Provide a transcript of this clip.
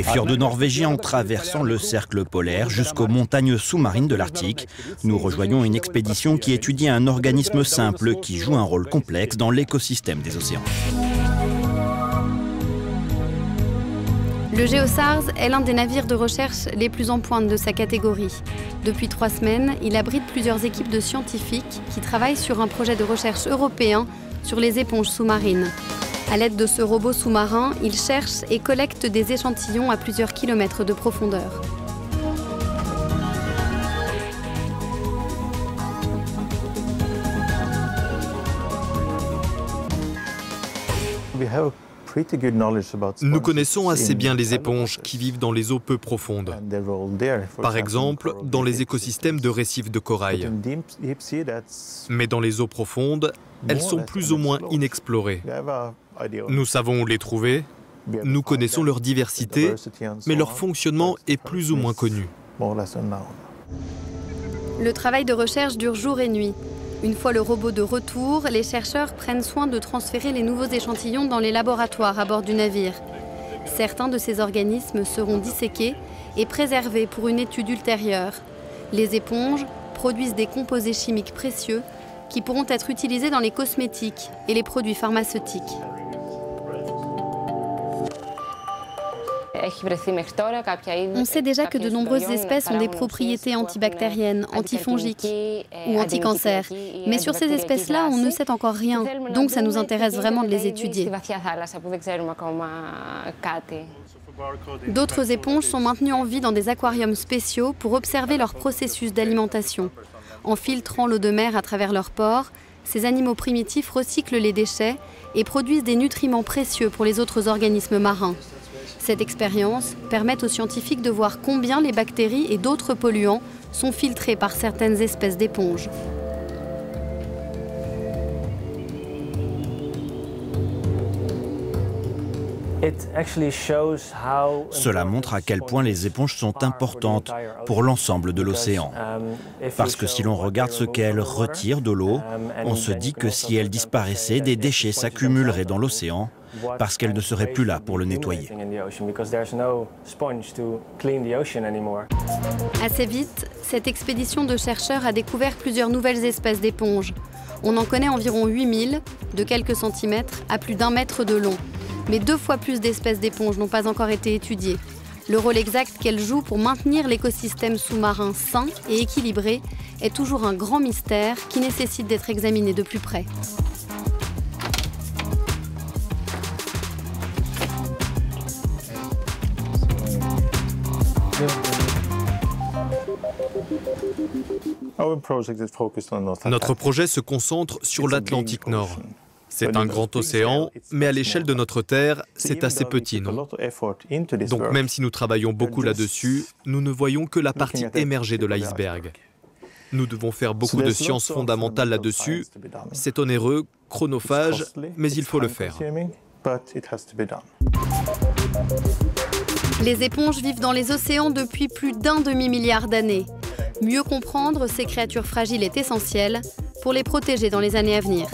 Des fjords norvégiens en traversant le cercle polaire jusqu'aux montagnes sous-marines de l'Arctique, nous rejoignons une expédition qui étudie un organisme simple qui joue un rôle complexe dans l'écosystème des océans. Le Geosars est l'un des navires de recherche les plus en pointe de sa catégorie. Depuis 3 semaines, il abrite plusieurs équipes de scientifiques qui travaillent sur un projet de recherche européen sur les éponges sous-marines. À l'aide de ce robot sous-marin, il cherche et collecte des échantillons à plusieurs kilomètres de profondeur. Nous connaissons assez bien les éponges qui vivent dans les eaux peu profondes. Par exemple, dans les écosystèmes de récifs de corail. Mais dans les eaux profondes, elles sont plus ou moins inexplorées. Nous savons où les trouver, nous connaissons leur diversité, mais leur fonctionnement est plus ou moins connu. Le travail de recherche dure jour et nuit. Une fois le robot de retour, les chercheurs prennent soin de transférer les nouveaux échantillons dans les laboratoires à bord du navire. Certains de ces organismes seront disséqués et préservés pour une étude ultérieure. Les éponges produisent des composés chimiques précieux qui pourront être utilisés dans les cosmétiques et les produits pharmaceutiques. On sait déjà que de nombreuses espèces ont des propriétés antibactériennes, antifongiques ou anticancers. Mais sur ces espèces-là, on ne sait encore rien. Donc ça nous intéresse vraiment de les étudier. D'autres éponges sont maintenues en vie dans des aquariums spéciaux pour observer leur processus d'alimentation. En filtrant l'eau de mer à travers leurs pores, ces animaux primitifs recyclent les déchets et produisent des nutriments précieux pour les autres organismes marins. Cette expérience permet aux scientifiques de voir combien les bactéries et d'autres polluants sont filtrés par certaines espèces d'éponges. Cela montre à quel point les éponges sont importantes pour l'ensemble de l'océan. Parce que si l'on regarde ce qu'elles retirent de l'eau, on se dit que si elles disparaissaient, des déchets s'accumuleraient dans l'océan parce qu'elles ne seraient plus là pour le nettoyer. Assez vite, cette expédition de chercheurs a découvert plusieurs nouvelles espèces d'éponges. On en connaît environ 8000, de quelques centimètres à plus d'1 mètre de long. Mais 2 fois plus d'espèces d'éponges n'ont pas encore été étudiées. Le rôle exact qu'elles jouent pour maintenir l'écosystème sous-marin sain et équilibré est toujours un grand mystère qui nécessite d'être examiné de plus près. Notre projet se concentre sur l'Atlantique Nord. C'est un grand océan, mais à l'échelle de notre Terre, c'est assez petit, non? Donc même si nous travaillons beaucoup là-dessus, nous ne voyons que la partie émergée de l'iceberg. Nous devons faire beaucoup de sciences fondamentales là-dessus. C'est onéreux, chronophage, mais il faut le faire. Les éponges vivent dans les océans depuis plus d'1 demi-milliard d'années. Mieux comprendre ces créatures fragiles est essentiel pour les protéger dans les années à venir.